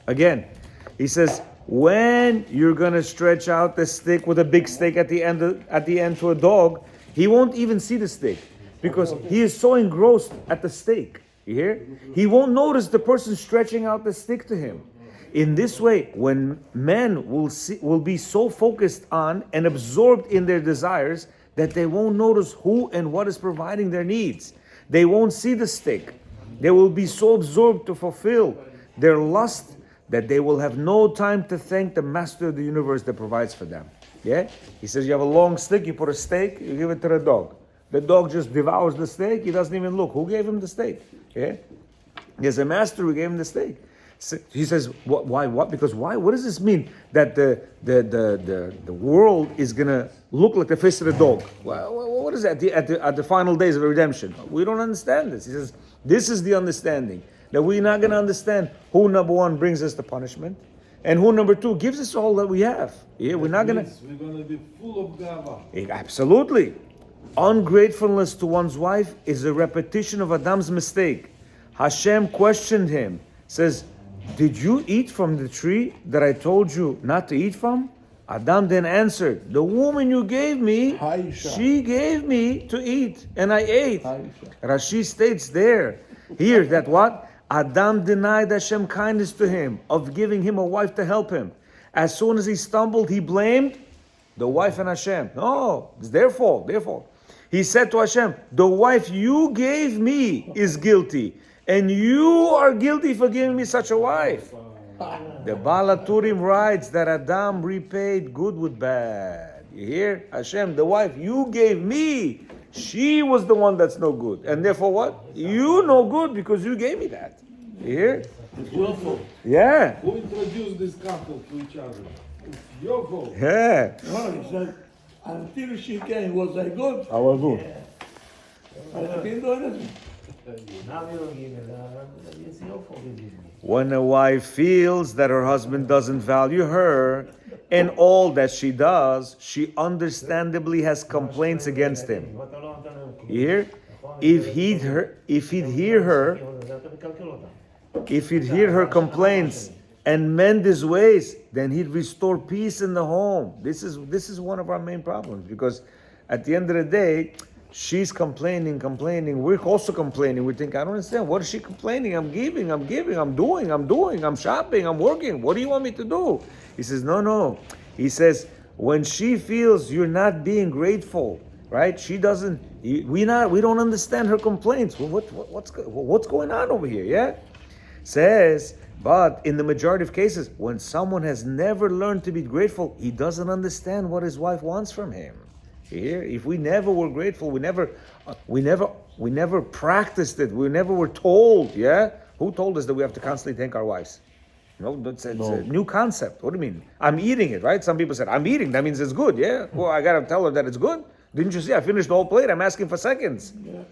Again, he says, when you're gonna stretch out the stick with a big stick at the end to a dog, he won't even see the stick because he is so engrossed at the steak. You hear? He won't notice the person stretching out the stick to him. In this way, when men will be so focused on and absorbed in their desires that they won't notice who and what is providing their needs. They won't see the stick. They will be so absorbed to fulfill their lust that they will have no time to thank the master of the universe that provides for them. Yeah? He says you have a long stick, you put a steak, you give it to the dog. The dog just devours the steak, he doesn't even look. Who gave him the steak? Yeah? There's a master who gave him the steak. So he says, why? What? Because why? What does this mean? That the world is gonna look like the face of the dog? Well, what is that at the final days of redemption? We don't understand this. He says, this is the understanding that we're not gonna understand who number one brings us the punishment, and who number two gives us all that we have. Yeah, we're not gonna. We're gonna be full of gava. Absolutely, ungratefulness to one's wife is a repetition of Adam's mistake. Hashem questioned him. Says, did you eat from the tree that I told you not to eat from? Adam then answered, the woman you gave me, she gave me to eat, and I ate. Rashi states here that what? Adam denied Hashem kindness to him, of giving him a wife to help him. As soon as he stumbled, he blamed the wife and Hashem. No, it's their fault. He said to Hashem, the wife you gave me is guilty, and you are guilty for giving me such a wife. The Baal HaTurim writes that Adam repaid good with bad. You hear? Hashem, the wife you gave me, she was the one that's no good. And therefore what? You no good because you gave me that. You hear? It's your fault. Yeah. Who introduced this couple to each other? It's your fault. Yeah. No, he said, until she came, was I good? I was good. I didn't do anything. Now you don't give it. It's your fault you give me. When a wife feels that her husband doesn't value her and all that she does, she understandably has complaints against him. You hear? If he'd hear her complaints and mend his ways, then he'd restore peace in the home. This is one of our main problems, because at the end of the day, she's complaining. We're also complaining. We think, I don't understand. What is she complaining? I'm giving, I'm doing, I'm shopping, I'm working. What do you want me to do? He says, no. He says, when she feels you're not being grateful, right? She doesn't. We don't understand her complaints. Well, what's going on over here? Yeah, says. But in the majority of cases, when someone has never learned to be grateful, he doesn't understand what his wife wants from him. Here, if we never were grateful, we never practiced it. We never were told. Yeah, who told us that we have to constantly thank our wives? No, it's a new concept. What do you mean? I'm eating it, right? Some people said, I'm eating. That means it's good. Yeah. Well, I gotta tell her that it's good. Didn't you see? I finished the whole plate. I'm asking for seconds. Yeah.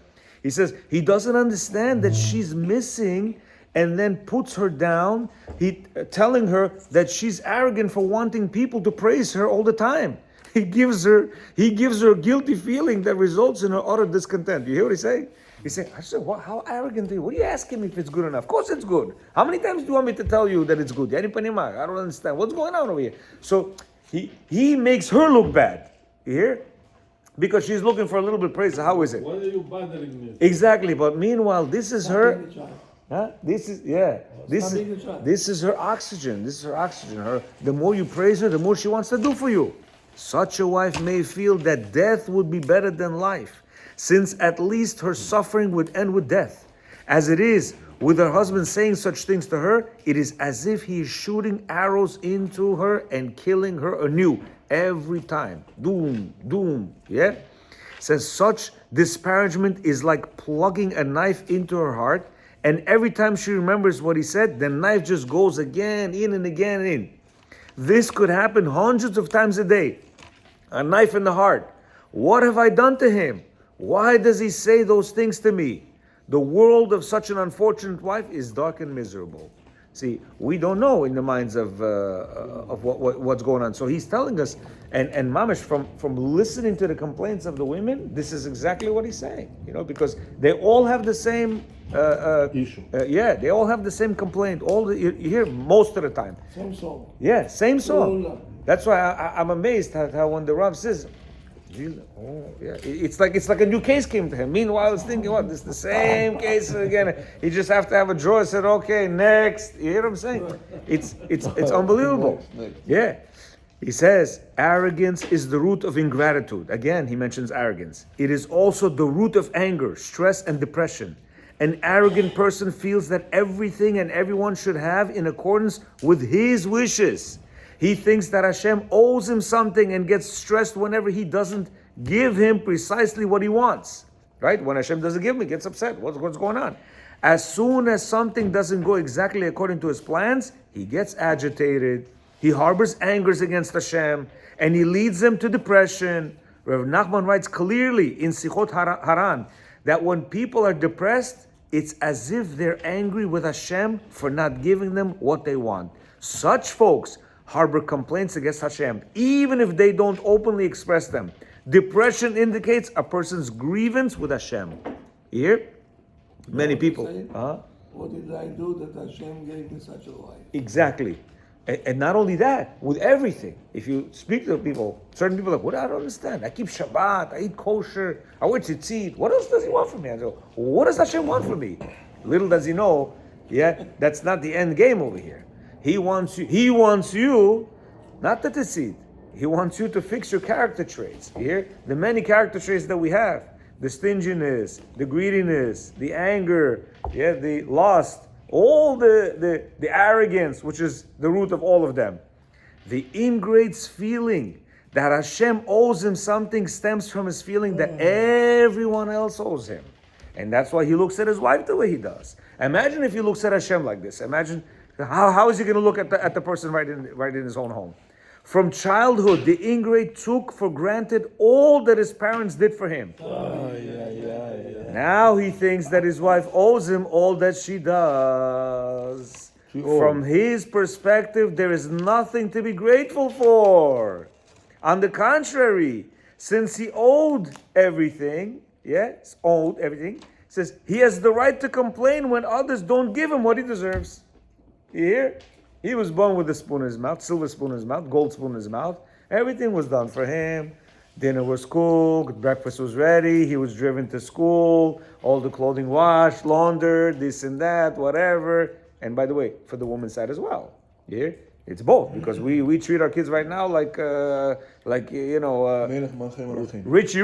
He says he doesn't understand that she's missing, and then puts her down. He telling her that she's arrogant for wanting people to praise her all the time. He gives her a guilty feeling that results in her utter discontent. You hear what he's saying? He said, how arrogant are you? What are you asking me if it's good enough? Of course it's good. How many times do you want me to tell you that it's good? I don't understand. What's going on over here? So he makes her look bad. You hear? Because she's looking for a little bit of praise. How is it? Why are you bothering me? Exactly. But meanwhile, this is her. Huh? This is her oxygen. The more you praise her, the more she wants to do for you. Such a wife may feel that death would be better than life, since at least her suffering would end with death. As it is, with her husband saying such things to her, it is as if he is shooting arrows into her and killing her anew every time. Doom. Yeah? Says such disparagement is like plugging a knife into her heart, and every time she remembers what he said, the knife just goes again, in and again, in. This could happen hundreds of times a day. A knife in the heart. What have I done to him? Why does he say those things to me? The world of such an unfortunate wife is dark and miserable. See, we don't know in the minds of what's going on. So he's telling us, and Mamish, from listening to the complaints of the women, this is exactly what he's saying. Because they all have the same Issue. yeah, they all have the same complaint. You hear most of the time. Same song. Yeah, same song. All, That's why I'm amazed how when the Rav says, oh yeah, it's like a new case came to him. Meanwhile, I was thinking, what? This is the same case again. He just have to have a drawer. Said, okay, next. You hear what I'm saying? It's unbelievable. Yeah. He says, arrogance is the root of ingratitude. Again, he mentions arrogance. It is also the root of anger, stress, and depression. An arrogant person feels that everything and everyone should have in accordance with his wishes. He thinks that Hashem owes him something and gets stressed whenever he doesn't give him precisely what he wants. Right? When Hashem doesn't give him, he gets upset. What's going on? As soon as something doesn't go exactly according to his plans, he gets agitated. He harbors angers against Hashem, and he leads them to depression. Rav Nachman writes clearly in Sichot Haran that when people are depressed, it's as if they're angry with Hashem for not giving them what they want. Such folks harbor complaints against Hashem, even if they don't openly express them. Depression indicates a person's grievance with Hashem. You hear? Many people. What did I do that Hashem gave me such a life? Exactly. And not only that, with everything. If you speak to people, certain people are like, what? I don't understand. I keep Shabbat, I eat kosher, I wear tzitzit. What else does he want from me? I go, what does Hashem want from me? Little does he know, that's not the end game over here. He wants you, not the tzitzit. He wants you to fix your character traits. You hear? The many character traits that we have. The stinginess, the greediness, the anger, the lust, all the arrogance, which is the root of all of them. The ingrate's feeling that Hashem owes him something stems from his feeling that everyone else owes him. And that's why he looks at his wife the way he does. Imagine if he looks at Hashem like this. Imagine how is he going to look at the person right in his own home? From childhood, the ingrate took for granted all that his parents did for him. Now he thinks that his wife owes him all that she does. From his perspective, there is nothing to be grateful for. On the contrary, since he owed everything, says he has the right to complain when others don't give him what he deserves. You hear? He was born with a spoon in his mouth, silver spoon in his mouth, gold spoon in his mouth. Everything was done for him. Dinner was cooked, breakfast was ready, he was driven to school, all the clothing washed, laundered, this and that, whatever. And by the way, for the woman's side as well. Yeah? It's both, because we treat our kids right now like richy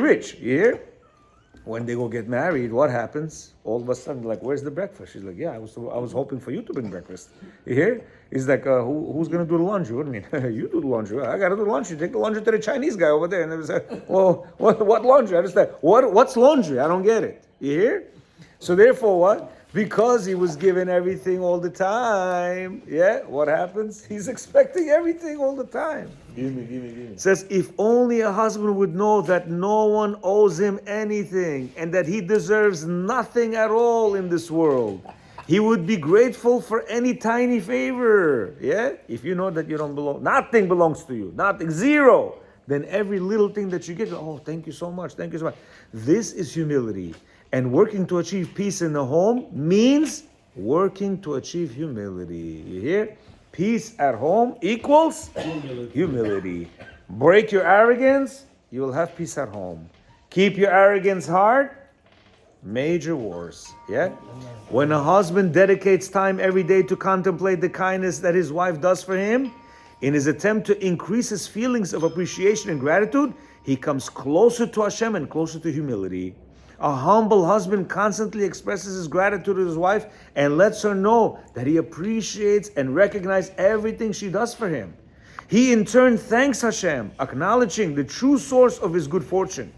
rich. Yeah? When they go get married, what happens? All of a sudden, like, where's the breakfast? She's like, I was hoping for you to bring breakfast. You hear? He's like, who's going to do the laundry? What do you mean? You do the laundry. I got to do the laundry. Take the laundry to the Chinese guy over there. And they was like, well, what laundry? I understand. What's laundry? I don't get it. You hear? So therefore, what? Because he was given everything all the time. What happens? He's expecting everything all the time. Give me. Says, if only a husband would know that no one owes him anything and that he deserves nothing at all in this world, he would be grateful for any tiny favor. If you know that you don't belong, nothing belongs to you, nothing, zero, then every little thing that you get, thank you so much, thank you so much. This is humility. And working to achieve peace in the home means working to achieve humility. You hear? Peace at home equals humility. Break your arrogance, you will have peace at home. Keep your arrogance hard, major wars. When a husband dedicates time every day to contemplate the kindness that his wife does for him, in his attempt to increase his feelings of appreciation and gratitude, he comes closer to Hashem and closer to humility. A humble husband constantly expresses his gratitude to his wife and lets her know that he appreciates and recognizes everything she does for him. He in turn thanks Hashem, acknowledging the true source of his good fortune,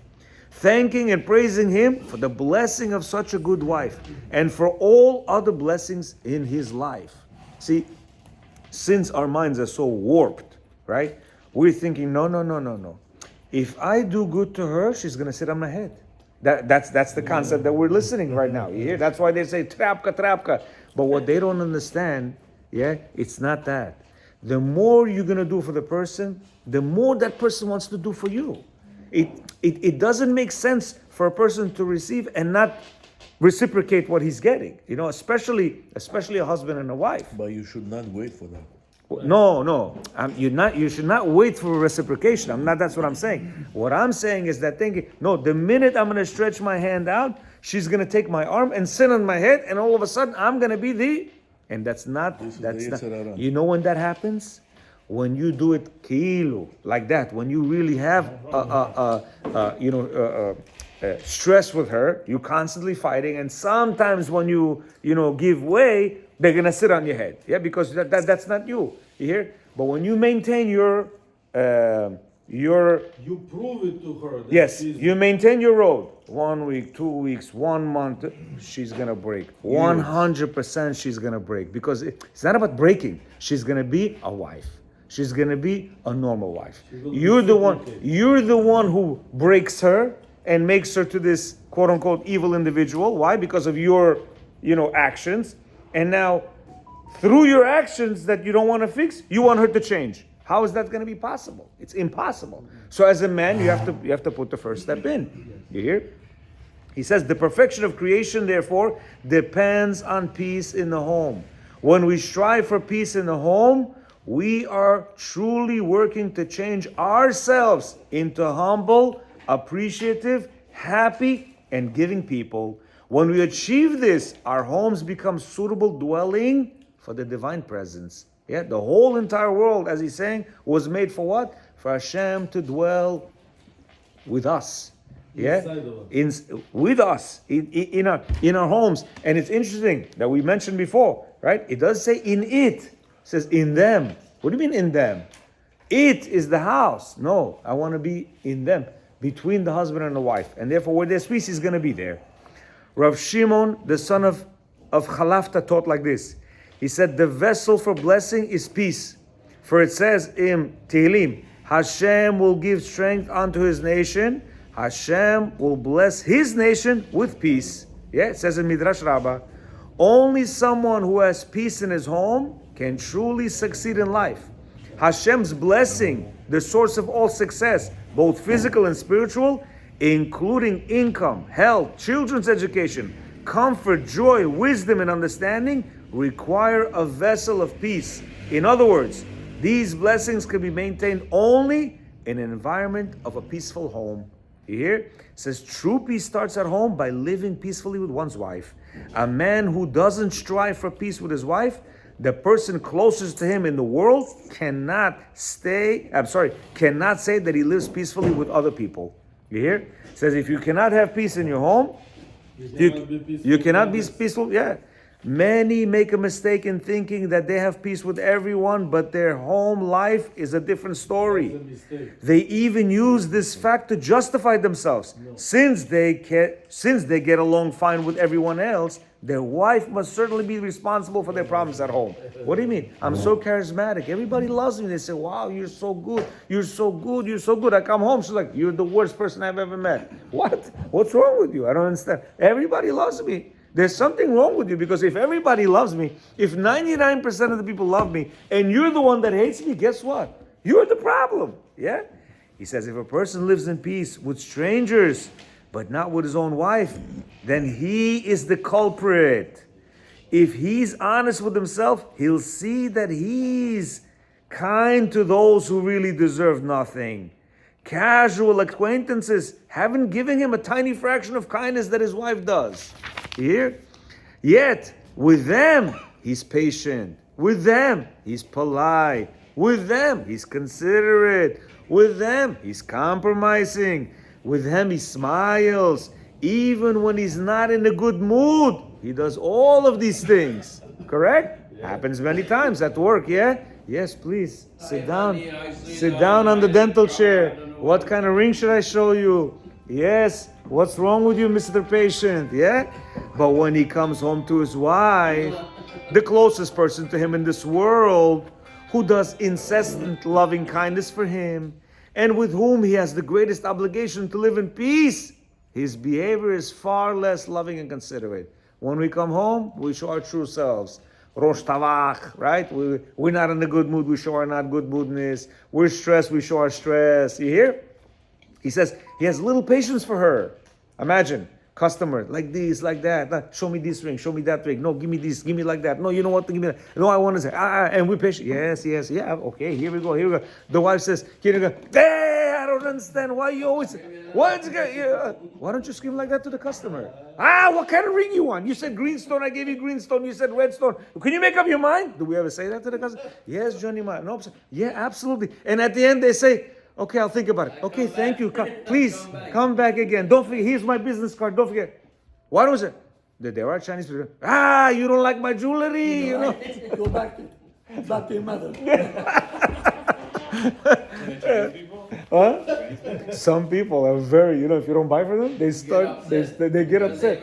thanking and praising him for the blessing of such a good wife and for all other blessings in his life. See, since our minds are so warped, right? We're thinking, no. If I do good to her, she's going to sit on my head. That's the concept that we're listening right now. You hear? That's why they say trapka. But what they don't understand Yeah, it's not that. The more you're gonna do for the person, the more that person wants to do for you. It doesn't make sense for a person to receive and not reciprocate what he's getting. You know, especially a husband and a wife. But you should not wait for that. No. You should not wait for reciprocation. That's what I'm saying. What I'm saying is that thinking, no, the minute I'm gonna stretch my hand out, she's gonna take my arm and sit on my head, and all of a sudden I'm gonna be and that's not. You know when that happens? When you do it kilu, like that, when you really have stress with her, you're constantly fighting, and sometimes when you give way, they're gonna sit on your head, yeah, because that's not you. You hear? But when you maintain your You prove it to her. That yes, she's- you maintain your road. 1 week, 2 weeks, 1 month, she's gonna break. 100% she's gonna break, because it's not about breaking. She's gonna be a wife. She's gonna be a normal wife. You're the one who breaks her and makes her to this quote unquote evil individual. Why? Because of your actions. And now through your actions that you don't want to fix, you want her to change. How is that going to be possible? It's impossible. So as a man, you have to put the first step in. You hear? He says the perfection of creation, therefore, depends on peace in the home. When we strive for peace in the home, we are truly working to change ourselves into humble, appreciative, happy, and giving people. When we achieve this, our homes become suitable dwelling for the divine presence. Yeah, the whole entire world, as he's saying, was made for what? For Hashem to dwell with us. Yeah, with us in our homes. And it's interesting that we mentioned before, right? It does say in it. It says in them. What do you mean in them? It is the house. No, I want to be in them, between the husband and the wife, and therefore where there's peace is going to be there. Rav Shimon, the son of Chalafta, taught like this. He said, the vessel for blessing is peace. For it says in Tehillim, Hashem will give strength unto his nation. Hashem will bless his nation with peace. Yeah, it says in Midrash Rabbah, only someone who has peace in his home can truly succeed in life. Hashem's blessing, the source of all success, both physical and spiritual, including income, health, children's education, comfort, joy, wisdom, and understanding, require a vessel of peace. In other words, these blessings can be maintained only in an environment of a peaceful home. You hear? It says true peace starts at home by living peacefully with one's wife. A man who doesn't strive for peace with his wife, the person closest to him in the world, cannot say that he lives peacefully with other people. You hear? It says if you cannot have peace in your home, you cannot be peaceful. Yeah. Many make a mistake in thinking that they have peace with everyone, but their home life is a different story. They even use this fact to justify themselves. Since they get along fine with everyone else, their wife must certainly be responsible for their problems at home. What do you mean? I'm so charismatic. Everybody loves me. They say, wow, you're so good. You're so good. You're so good. I come home. She's like, you're the worst person I've ever met. What? What's wrong with you? I don't understand. Everybody loves me. There's something wrong with you, because if everybody loves me, if 99% of the people love me, and you're the one that hates me, guess what? You're the problem. Yeah? He says, if a person lives in peace with strangers, but not with his own wife, then he is the culprit. If he's honest with himself, he'll see that he's kind to those who really deserve nothing. Casual acquaintances haven't given him a tiny fraction of kindness that his wife does. Here? Yet, with them, he's patient. With them, he's polite. With them, he's considerate. With them, he's compromising. With them, he smiles. Even when he's not in a good mood, he does all of these things. Correct? Yeah. Happens many times at work, yeah? Yes, please. Sit down. Sit down on the dental chair. What kind of ring should I show you? Yes. What's wrong with you, Mr. Patient? Yeah? But when he comes home to his wife, the closest person to him in this world, who does incessant loving kindness for him, and with whom he has the greatest obligation to live in peace, his behavior is far less loving and considerate. When we come home, we show our true selves. Rosh Tavach, right? We're not in a good mood, we show our not good moodness. We're stressed, we show our stress. You hear? He says he has little patience for her. Imagine, customer, like this, like that. Show me this ring, show me that ring. No, give me this, give me like that. No, you know what? Give me that. No, I want to say, and we're patient. Yes, yeah. Okay, here we go. The wife says, here we go. Hey, I don't understand why you always. Why don't you scream like that to the customer? What kind of ring you want? You said green stone, I gave you green stone. You said red stone. Can you make up your mind? Do we ever say that to the customer? Yes, Johnny. No, yeah, absolutely. And at the end they say, okay, I'll think about it. Okay, thank you. Please come back again. Don't forget. Here's my business card. Don't forget. Why don't you? There are Chinese people. You don't like my jewelry, you know. Go back to your mother. Huh? Some people are very, if you don't buy for them, they get upset.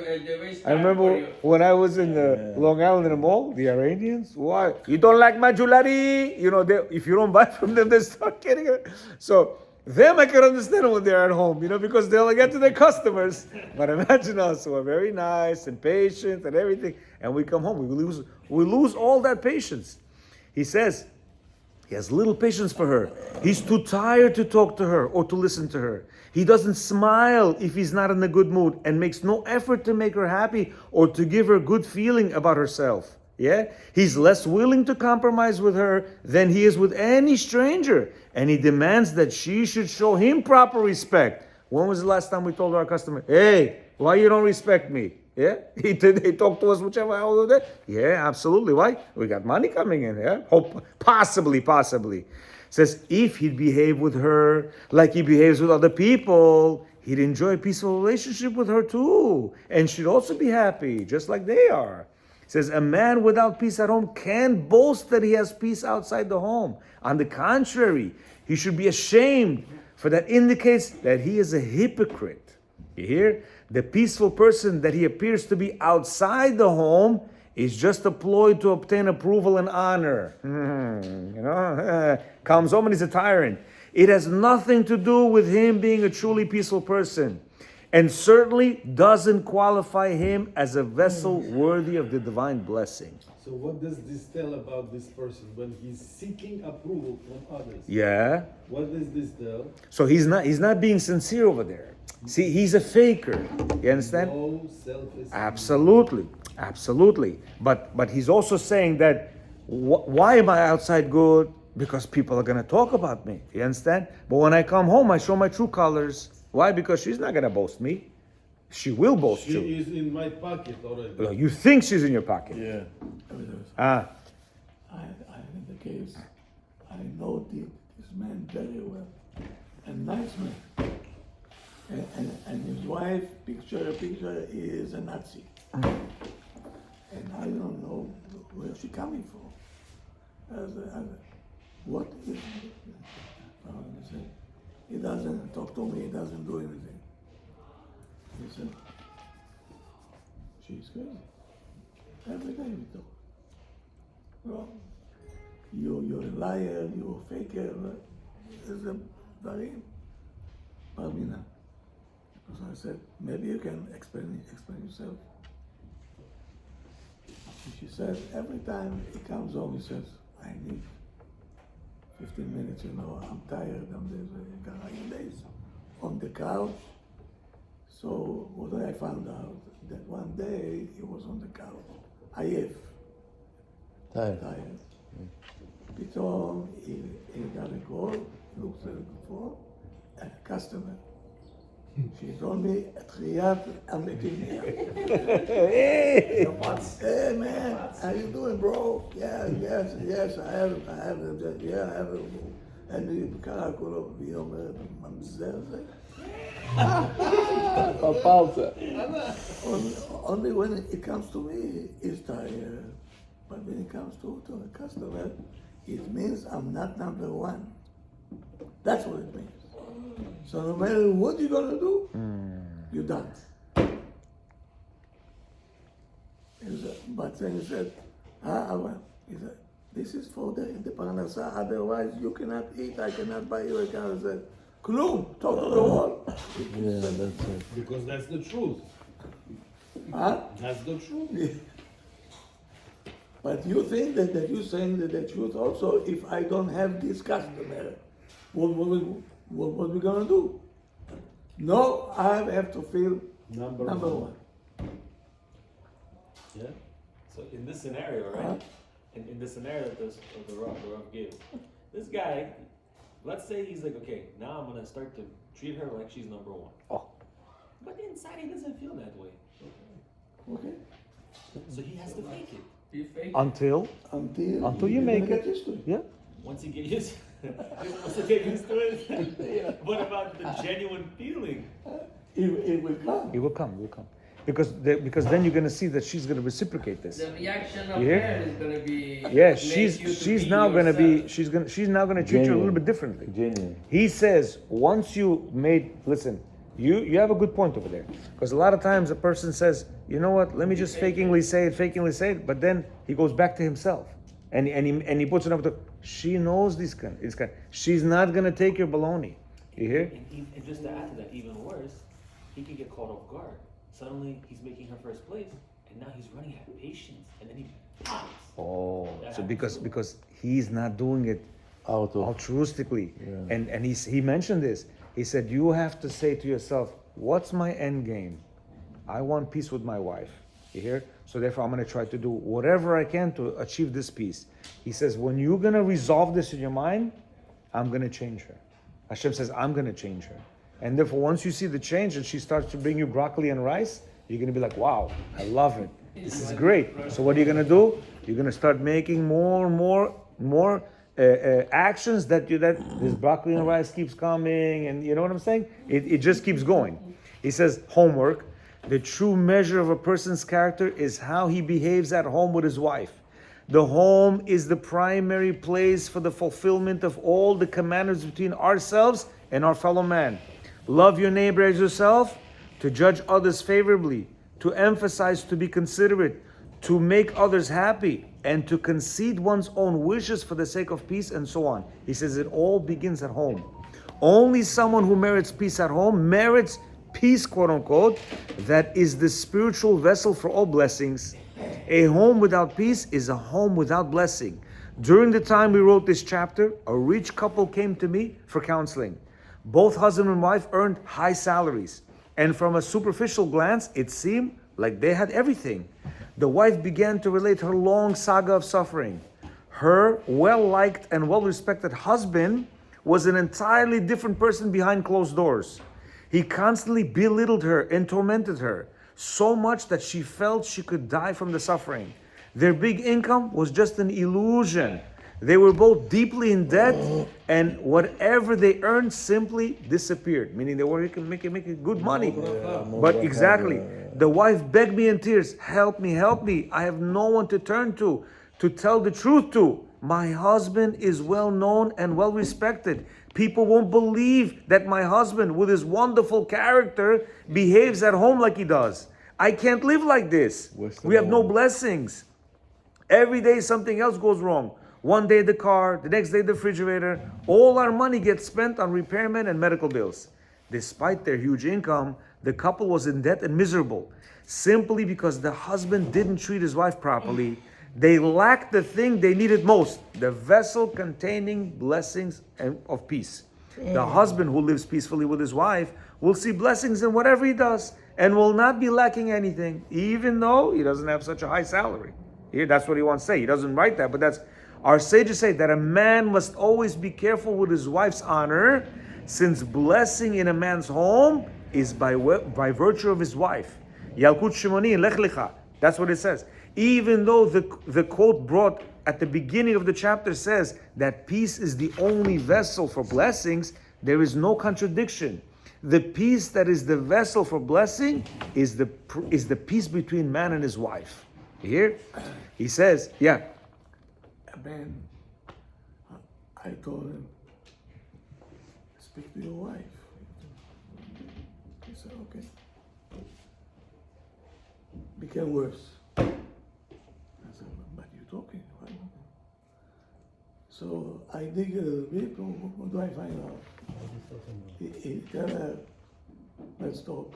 I remember when I was in Long Island in the mall, the Iranians, why? You don't like my jewelry? If you don't buy from them, they start getting it. So them I can understand when they're at home, because they'll get to their customers. But imagine us who are very nice and patient and everything, and we come home, we lose all that patience. He says, he has little patience for her. He's too tired to talk to her or to listen to her. He doesn't smile if he's not in a good mood and makes no effort to make her happy or to give her good feeling about herself. Yeah? He's less willing to compromise with her than he is with any stranger. And he demands that she should show him proper respect. When was the last time we told our customer, hey, why you don't respect me? Yeah, they talk to us whichever hour they. Yeah, absolutely. Why? We got money coming in. Yeah, possibly. Says if he'd behave with her like he behaves with other people, he'd enjoy a peaceful relationship with her too, and she'd also be happy, just like they are. Says a man without peace at home can't boast that he has peace outside the home. On the contrary, he should be ashamed, for that indicates that he is a hypocrite. You hear? The peaceful person that he appears to be outside the home is just a ploy to obtain approval and honor. Comes home and he's a tyrant. It has nothing to do with him being a truly peaceful person, and certainly doesn't qualify him as a vessel worthy of the divine blessing. So what does this tell about this person when he's seeking approval from others? Yeah. What does this tell? So he's not being sincere over there. See, he's a faker. You understand? No self-esteem. Absolutely. But he's also saying that why am I outside good? Because people are gonna talk about me. You understand? But when I come home, I show my true colors. Why? Because she's not gonna boast me. She will boast you. She is in my pocket already. You think she's in your pocket? Yeah. I in the case, I know this man very well, a nice man. And his wife, picture is a Nazi. And I don't know where she coming from. What is he doesn't talk to me, he doesn't do anything. He said, she's crazy. Every day we talk. Well, you're a liar, you're a faker. It's a very Parmina. So I said, maybe you can explain yourself. And she said, every time he comes home, he says, I need 15 minutes, I'm tired, I'm days on the couch. So what I found out, that one day he was on the couch, Ayef. Tired. Pithom, he got a call, looks at the phone, a customer. She told me, Triyat Ametimia. Hey man, how you doing, bro? Yes, I have it. And the Karakolo, he אומר, ממזר זה? Only when it comes to me, he's tired. But when it comes to a customer, it means I'm not number one. That's what it means. So no matter what you're gonna do, you're done. But then he said, he said, this is for the parnasa, otherwise you cannot eat, I cannot buy you a car. I said, Klum, talk to the wall. Yeah, that's it. Because that's the truth. Huh? That's the truth. But you think that you're saying that the truth also. If I don't have this customer, what we gonna do? No, I have to feel Number number one. one. Yeah. So in this scenario, right? Huh? In the scenario that the Rav gave, this guy, let's say he's like, okay, now I'm gonna start to treat her like she's number one. Oh. But inside he doesn't feel that way. Okay. So he has to fake it. You fake it. Until Until you you're make gonna it. get used to it. yeah. Once he get used once he get used to it, what about the genuine feeling? It will come. It will come. It will come. Because then you're gonna see that she's gonna reciprocate this. The reaction of You hear? her is gonna be. Yeah, make she's you to she's be now gonna be yourself. she's now gonna treat you a little bit differently. Genuine. He says once you made listen, you have a good point over there because a lot of times a person says, you know what, let me just fakingly say it, but then he goes back to himself and he puts it up to. She knows this kind. She's not gonna take your baloney. You hear? And just to add to that, even worse, he could get caught off guard. Suddenly he's making her first place, and now he's running out of patience, and then he pops. Oh, That so happens because he's not doing it Out of altruistically, Yeah. and he mentioned this. He said you have to say to yourself, "What's my end game? I want peace with my wife." You hear? So therefore, I'm going to try to do whatever I can to achieve this peace. He says, when you're going to resolve this in your mind, I'm going to change her. Hashem says, I'm going to change her. And therefore, once you see the change and she starts to bring you broccoli and rice, you're going to be like, wow, I love it. This is great. So what are you going to do? You're going to start making more and more actions that this broccoli and rice keeps coming. And you know what I'm saying? It just keeps going. He says, homework. The true measure of a person's character is how he behaves at home with his wife. The home is the primary place for the fulfillment of all the commandments between ourselves and our fellow man. Love your neighbor as yourself, to judge others favorably, to emphasize to be considerate, to make others happy, and to concede one's own wishes for the sake of peace, and so on. He says it all begins at home. Only someone who merits peace at home merits peace, quote unquote, that is the spiritual vessel for all blessings. A home without peace is a home without blessing. During the time we wrote this chapter, a rich couple came to me for counseling. Both husband and wife earned high salaries, and from a superficial glance, it seemed like they had everything. The wife began to relate her long saga of suffering. Her well-liked and well-respected husband was an entirely different person behind closed doors. He constantly belittled her and tormented her, so much that she felt she could die from the suffering. Their big income was just an illusion. They were both deeply in debt, and whatever they earned simply disappeared, meaning they were making good money. But exactly, the wife begged me in tears, help me, I have no one to turn to tell the truth to. My husband is well known and well respected. People won't believe that my husband, with his wonderful character, behaves at home like he does. I can't live like this. We have no blessings. Every day something else goes wrong. One day the car, the next day the refrigerator. All our money gets spent on repairmen and medical bills. Despite their huge income, the couple was in debt and miserable, simply because the husband didn't treat his wife properly. They lacked the thing they needed most, the vessel containing blessings of peace. The husband who lives peacefully with his wife will see blessings in whatever he does and will not be lacking anything, even though he doesn't have such a high salary. Here, that's what he wants to say. He doesn't write that, but that's our sages say that a man must always be careful with his wife's honor, since blessing in a man's home is by virtue of his wife. Yalkut Shimoni Lech Lecha. That's what it says. Even though the quote brought at the beginning of the chapter says that peace is the only vessel for blessings, there is no contradiction. The peace that is the vessel for blessing is the peace between man and his wife. Here, he says, yeah. And then I told him, speak to your wife. He said, okay. Became worse. I said, but you're talking, right? So I dig a little bit, what do I find out? He tell her, let's talk.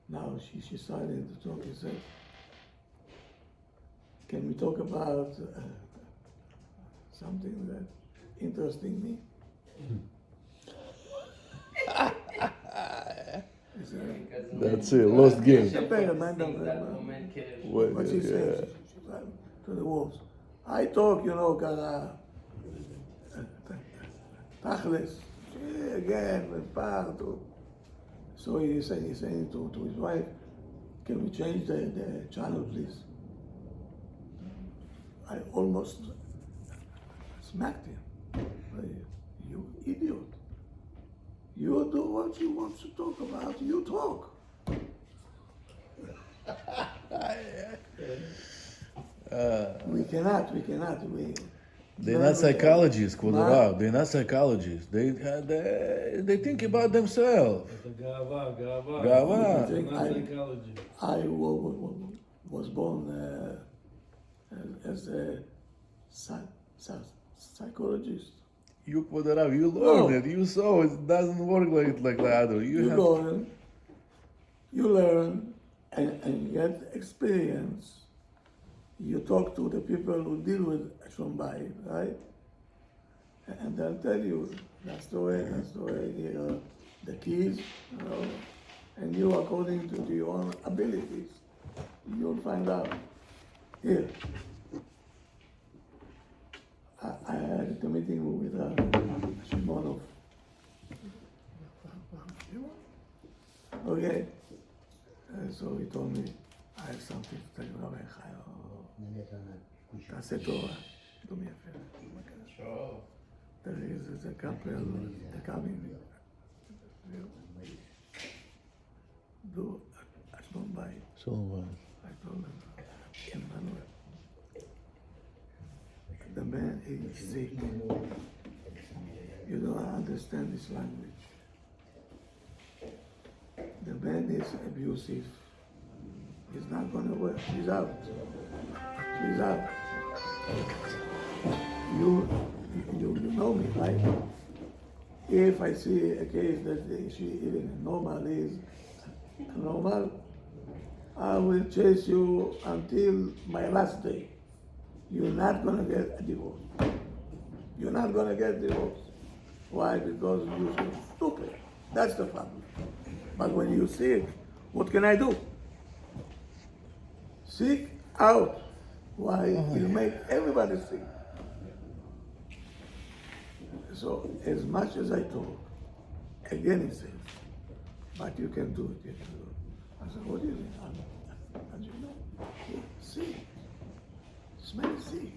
Now she started to talk, he said, can we talk about something that interesting me? Is that- That's it. Lost game. ספר, מה אתה אומר? What she says to the wolves. I talk, ככה, תכלס, again, part. So he's saying to his wife, can we change the channel, please? I almost smacked him. You idiot. You do what you want to talk about, you talk. We cannot. They're not psychologists, כבוד הרב. They're not psychologists. They think about themselves. את הגאווה. גאווה. It's not psychology. I was born as a psychologist. You, כבוד הרב, you learn it. You saw it doesn't work like that. You learn, and get experience. You talk to the people who deal with Shalom Bayit, right? And they'll tell you that's the way, here are the keys, and you, according to your own abilities, you'll find out. Here, I had a meeting with Shimonov. Okay, so he told me, I have something to tell you, Rabbi Chaim. תעשה תורה, do me a favor. There is a couple, they're coming. Do a Shalom Bayit. Shalom. I told them, Emmanuel, the man is sick. You don't understand this language. The man is abusive. He's not going to work. She's out. You know me, right? If I see a case that she even normal is normal, I will chase you until my last day. You're not going to get a divorce. You're not going to get divorced. Why? Because you're stupid. That's the problem. But when you're sick, what can I do? Sick out. Why? You make everybody sick. So as much as I talk, again he says, but you can do it. I said, what do you mean? How do you know? Sick. This man is sick.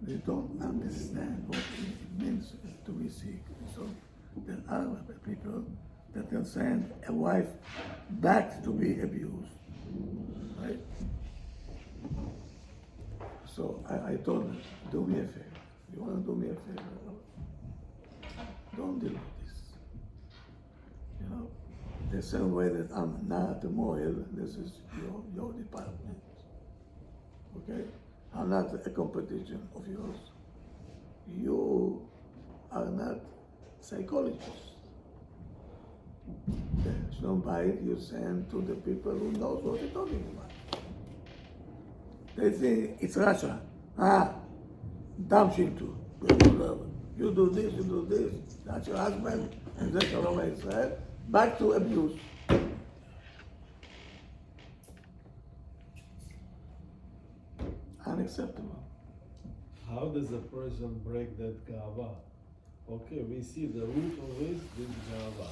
They don't understand what it means to be sick. So there are people that can send a wife back to be abused. Right? So I told her, do me a favor. You want to do me a favor? Don't deal with this. The same way that I'm not a Moel, this is your department. Okay? I'm not a competition of yours. You are not psychologists. The Shalom Bayit you send to the people who knows what they're talking about. They think it's Russia. Damn Shinto. You do this, that's your husband, and that's Shalom Israel. Back to abuse. Unacceptable. How does a person break that gava? Okay, we see the root of this gava.